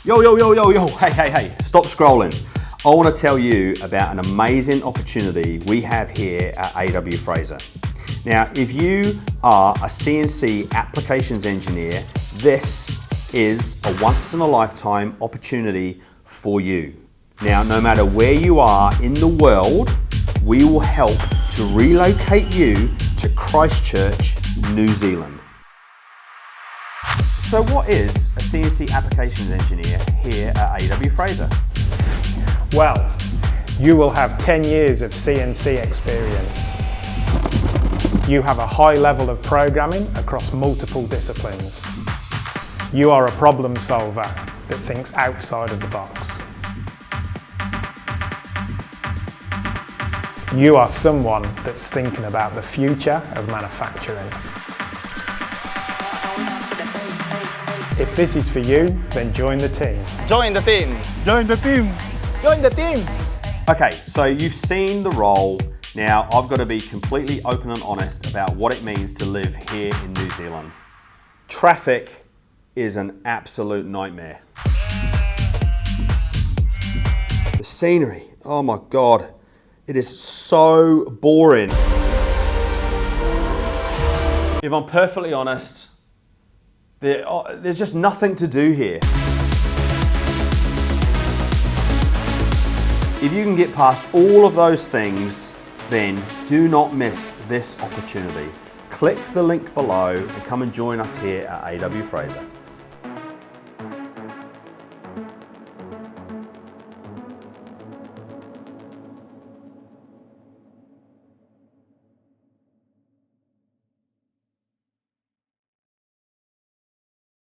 Yo, hey, stop scrolling. I want to tell you about an amazing opportunity we have here at AW Fraser. Now, if you are a CNC applications engineer, this is a once-in-a-lifetime opportunity for you. Now, no matter where you are in the world, we will help to relocate you to Christchurch, New Zealand. So what is a CNC applications engineer here at AW Fraser? Well, you will have 10 years of CNC experience. You have a high level of programming across multiple disciplines. You are a problem solver that thinks outside of the box. You are someone that's thinking about the future of manufacturing. If this is for you, then join the team. Join the team. Join the team. Join the team. Okay, so you've seen the role. Now, I've got to be completely open and honest about what it means to live here in New Zealand. Traffic is an absolute nightmare. The scenery, oh my God, it is so boring. If I'm perfectly honest, there's just nothing to do here. If you can get past all of those things, then do not miss this opportunity. Click the link below and come and join us here at AW Fraser.